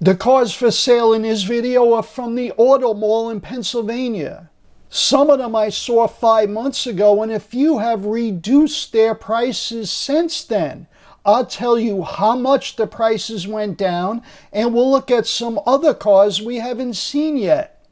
The cars for sale in this video are from the Auto Mall in Pennsylvania. Some of them I saw 5 months ago, and a few have reduced their prices since then. I'll tell you how much the prices went down, and we'll look at some other cars we haven't seen yet.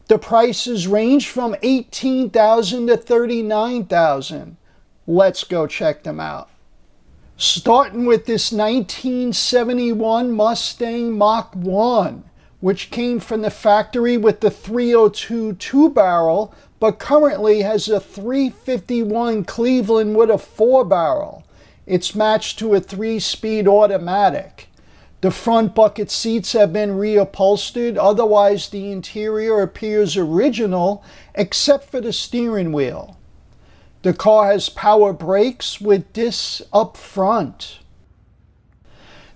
The prices range from $18,000 to $39,000. Let's go check them out. Starting with this 1971 Mustang Mach 1, which came from the factory with the 302 2-barrel, but currently has a 351 Cleveland with a 4-barrel. It's matched to a 3-speed automatic. The front bucket seats have been reupholstered, otherwise the interior appears original, except for the steering wheel. The car has power brakes with discs up front.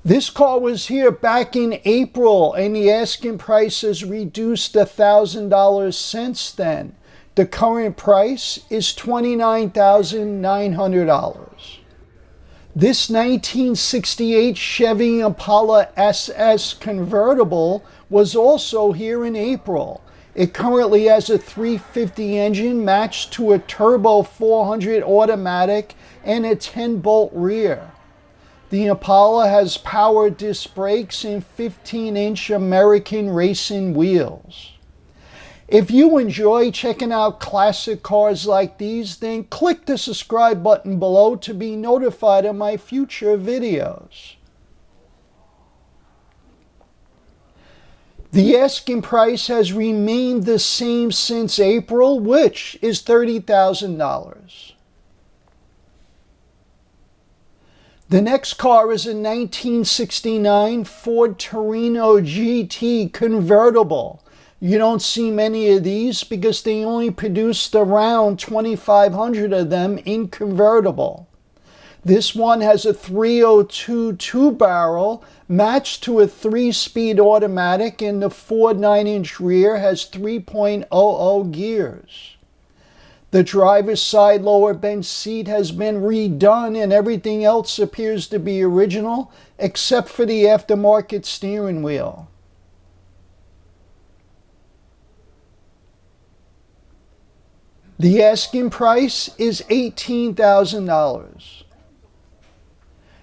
This car was here back in April, and the asking price has reduced $1,000 since then. The current price is $29,900. This 1968 Chevy Impala SS convertible was also here in April. It currently has a 350 engine matched to a turbo 400 automatic and a 10-bolt rear. The Impala has power disc brakes and 15-inch American racing wheels. If you enjoy checking out classic cars like these, then click the subscribe button below to be notified of my future videos. The asking price has remained the same since April, which is $30,000. The next car is a 1969 Ford Torino GT convertible. You don't see many of these because they only produced around 2,500 of them in convertible. This one has a 302 2-barrel matched to a 3-speed automatic, and the Ford 9-inch rear has 3.00 gears. The driver's side lower bench seat has been redone, and everything else appears to be original except for the aftermarket steering wheel. The asking price is $18,000.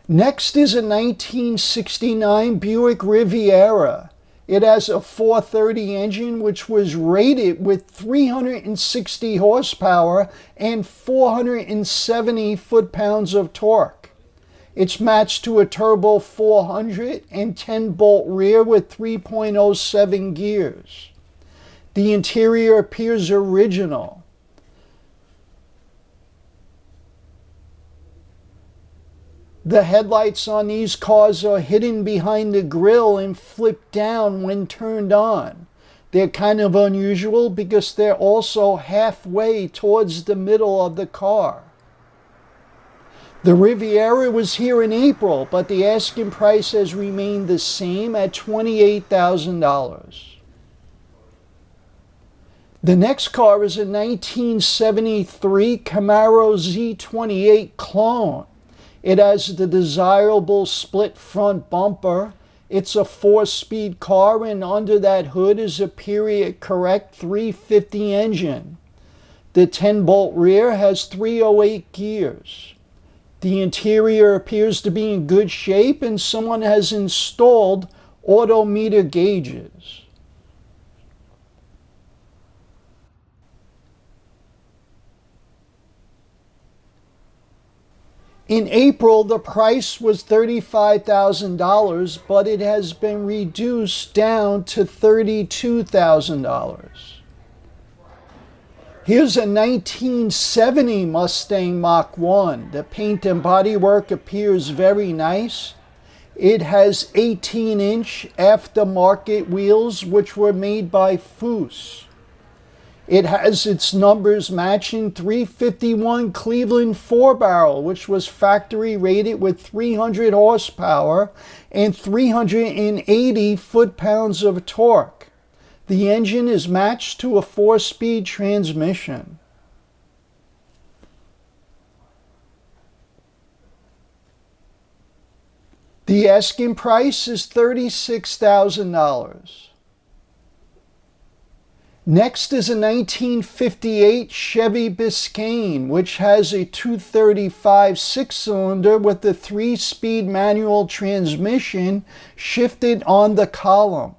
Next is a 1969 Buick Riviera. It has a 430 engine which was rated with 360 horsepower and 470 foot-pounds of torque. It's matched to a turbo 400 and 10-bolt rear with 3.07 gears. The interior appears original. The headlights on these cars are hidden behind the grille and flip down when turned on. They're kind of unusual because they're also halfway towards the middle of the car. The Riviera was here in April, but the asking price has remained the same at $28,000. The next car is a 1973 Camaro Z28 clone. It has the desirable split front bumper. It's a 4-speed car, and under that hood is a period correct 350 engine. The 10-bolt rear has 308 gears. The interior appears to be in good shape, and someone has installed odometer gauges. In April, the price was $35,000, but it has been reduced down to $32,000. Here's a 1970 Mustang Mach 1. The paint and bodywork appears very nice. It has 18-inch aftermarket wheels, which were made by Foose. It has its numbers matching 351 Cleveland 4-barrel, which was factory rated with 300 horsepower and 380 foot-pounds of torque. The engine is matched to a 4-speed transmission. The asking price is $36,000. Next is a 1958 Chevy Biscayne, which has a 235 six-cylinder with a 3-speed manual transmission shifted on the column.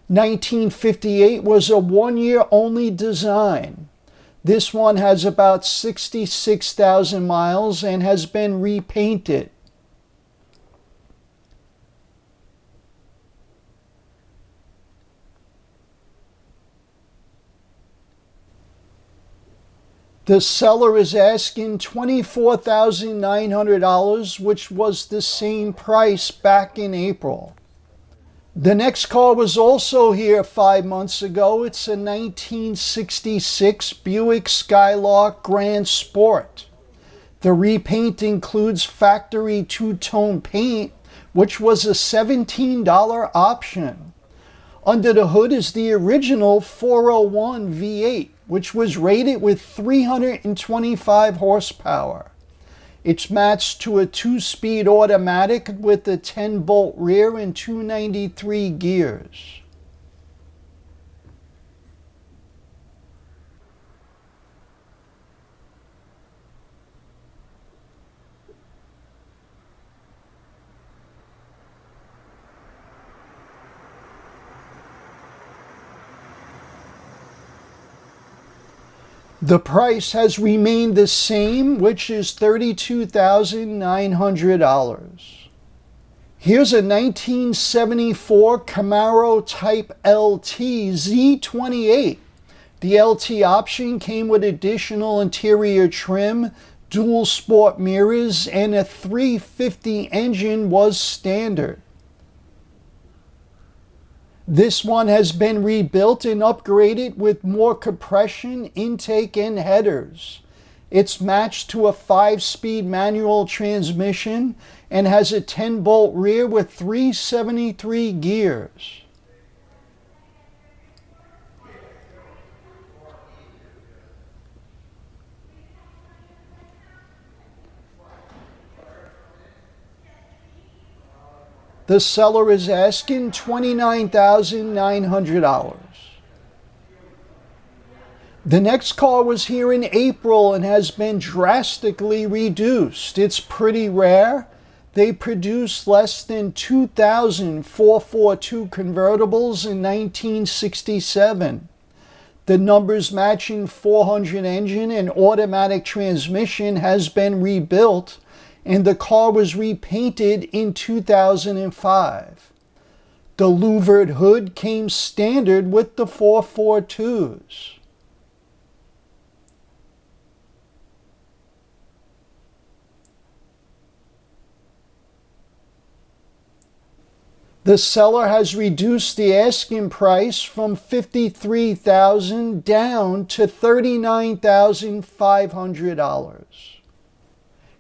1958 was a one-year-only design. This one has about 66,000 miles and has been repainted. The seller is asking $24,900, which was the same price back in April. The next car was also here 5 months ago. It's a 1966 Buick Skylark Gran Sport. The repaint includes factory two-tone paint, which was a $17 option. Under the hood is the original 401 V8, which was rated with 325 horsepower. It's matched to a 2-speed automatic with a 10-bolt rear and 293 gears. The price has remained the same, which is $32,900. Here's a 1974 Camaro Type LT Z28. The LT option came with additional interior trim, dual sport mirrors, and a 350 engine was standard. This one has been rebuilt and upgraded with more compression, intake, and headers. It's matched to a 5-speed manual transmission and has a 10-bolt rear with 373 gears. The seller is asking $29,900. The next car was here in April and has been drastically reduced. It's pretty rare. They produced less than 2,000 442 convertibles in 1967. The numbers matching 400 engine and automatic transmission has been rebuilt, and the car was repainted in 2005. The louvered hood came standard with the 442s. The seller has reduced the asking price from $53,000 down to $39,500.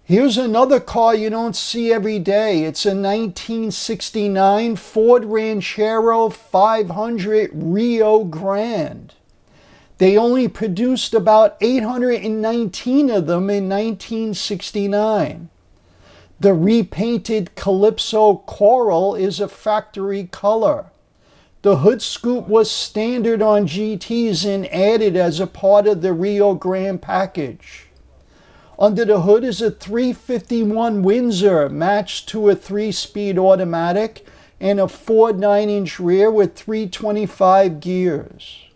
Here's another car you don't see every day. It's a 1969 Ford Ranchero 500 Rio Grande. They only produced about 819 of them in 1969. The repainted Calypso Coral is a factory color. The hood scoop was standard on GTs and added as a part of the Rio Grande package. Under the hood is a 351 Windsor matched to a 3-speed automatic and a Ford 9-inch rear with 325 gears.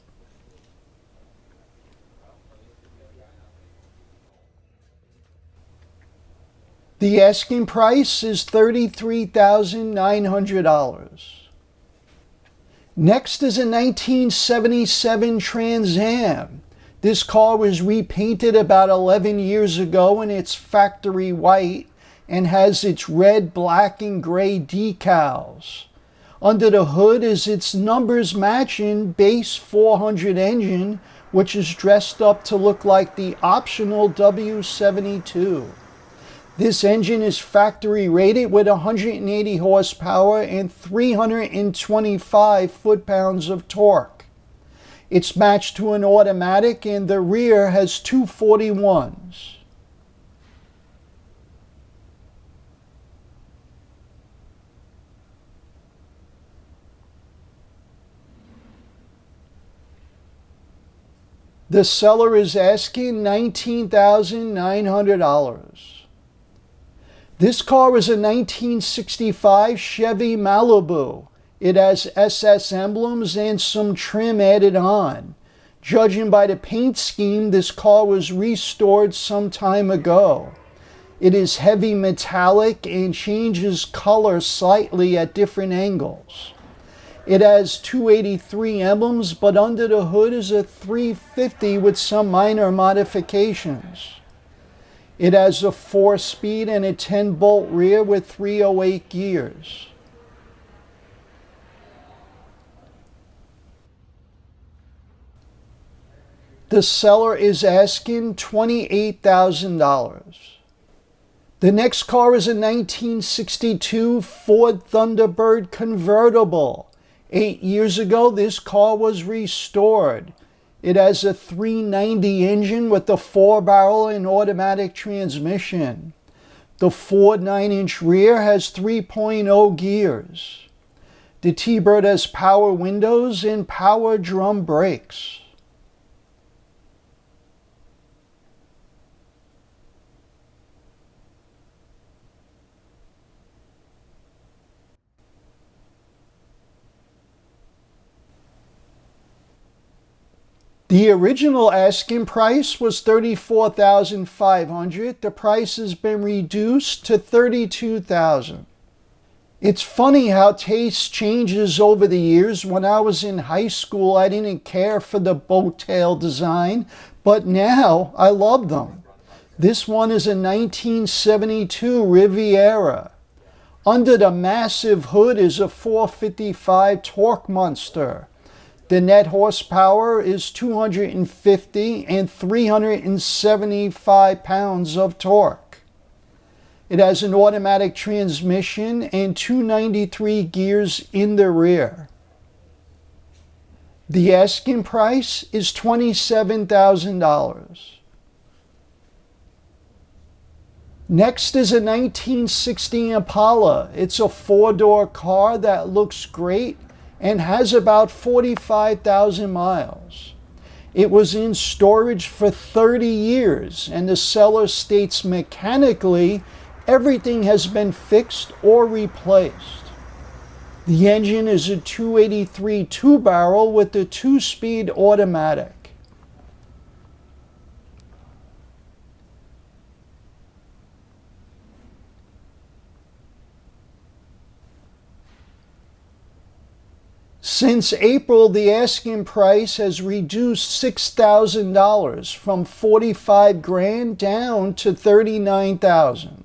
The asking price is $33,900. Next is a 1977 Trans Am. This car was repainted about 11 years ago and it's factory white and has its red, black, and gray decals. Under the hood is its numbers matching base 400 engine, which is dressed up to look like the optional W72. This engine is factory rated with 180 horsepower and 325 foot-pounds of torque. It's matched to an automatic and the rear has 241s. The seller is asking $19,900. This car is a 1965 Chevy Malibu. It has SS emblems and some trim added on. Judging by the paint scheme, this car was restored some time ago. It is heavy metallic and changes color slightly at different angles. It has 283 emblems, but under the hood is a 350 with some minor modifications. It has a 4-speed and a 10-bolt rear with 308 gears. The seller is asking $28,000. The next car is a 1962 Ford Thunderbird convertible. 8 years ago, this car was restored. It has a 390 engine with a 4-barrel and automatic transmission. The Ford 9-inch rear has 3.0 gears. The T-Bird has power windows and power drum brakes. The original asking price was $34,500. The price has been reduced to $32,000. It's funny how taste changes over the years. When I was in high school, I didn't care for the boat tail design, but now I love them. This one is a 1972 Riviera. Under the massive hood is a 455 torque monster. The net horsepower is 250 and 375 pounds of torque. It has an automatic transmission and 293 gears in the rear. The asking price is $27,000. Next is a 1960 Impala. It's a 4-door car that looks great and has about 45,000 miles. It was in storage for 30 years, and the seller states mechanically everything has been fixed or replaced. The engine is a 283 2-barrel with a 2-speed automatic. Since April, the asking price has reduced $6,000 from $45,000 down to $39,000.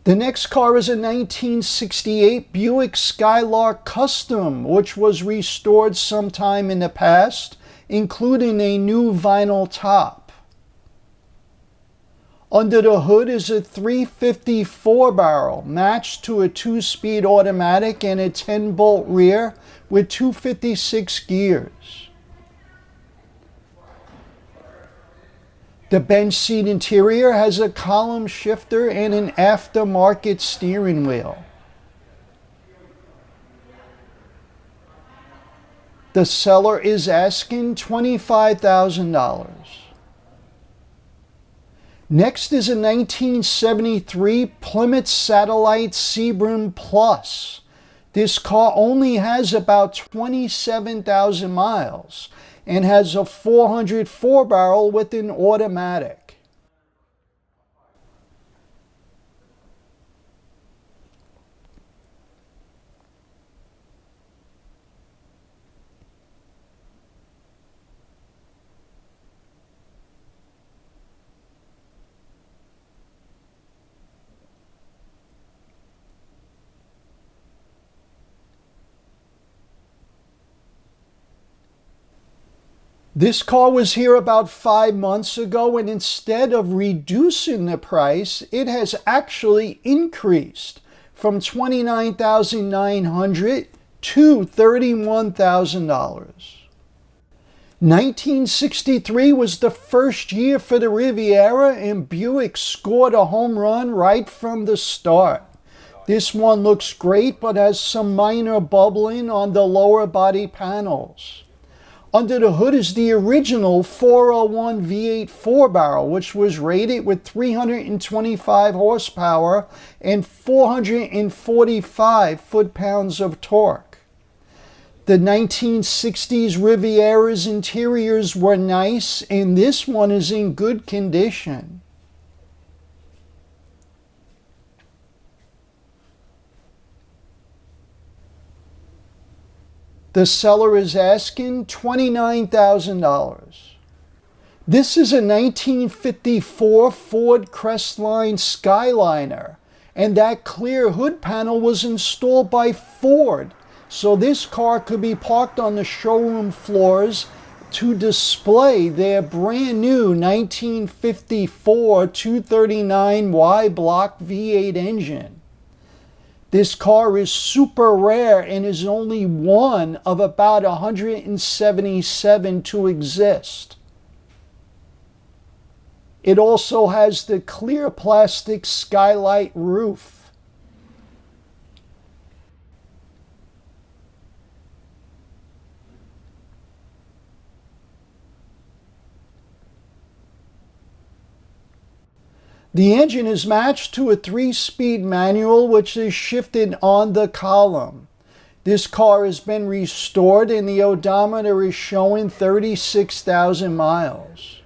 The next car is a 1968 Buick Skylark Custom, which was restored sometime in the past, including a new vinyl top. Under the hood is a 350 4-barrel matched to a 2-speed automatic and a 10-bolt rear with 256 gears. The bench seat interior has a column shifter and an aftermarket steering wheel. The seller is asking $25,000. Next is a 1973 Plymouth Satellite Sebring Plus. This car only has about 27,000 miles and has a 404 barrel with an automatic. This car was here about 5 months ago, and instead of reducing the price, it has actually increased from $29,900 to $31,000. 1963 was the first year for the Riviera, and Buick scored a home run right from the start. This one looks great, but has some minor bubbling on the lower body panels. Under the hood is the original 401 V8 4-barrel, which was rated with 325 horsepower and 445 foot-pounds of torque. The 1960s Riviera's interiors were nice, and this one is in good condition. The seller is asking $29,000. This is a 1954 Ford Crestline Skyliner, and that clear hood panel was installed by Ford, so this car could be parked on the showroom floors to display their brand new 1954 239Y block V8 engine. This car is super rare and is only one of about 177 to exist. It also has the clear plastic skylight roof. The engine is matched to a 3-speed manual which is shifted on the column. This car has been restored and the odometer is showing 36,000 miles.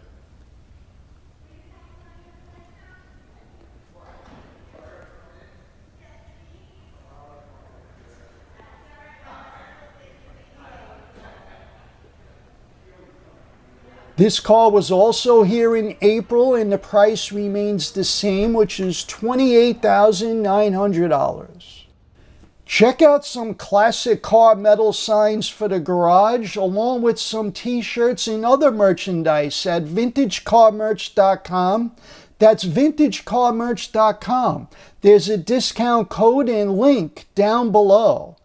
This car was also here in April and the price remains the same, which is $28,900. Check out some classic car metal signs for the garage along with some t-shirts and other merchandise at vintagecarmerch.com. That's vintagecarmerch.com. There's a discount code and link down below.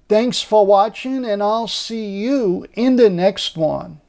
Thanks for watching and I'll see you in the next one.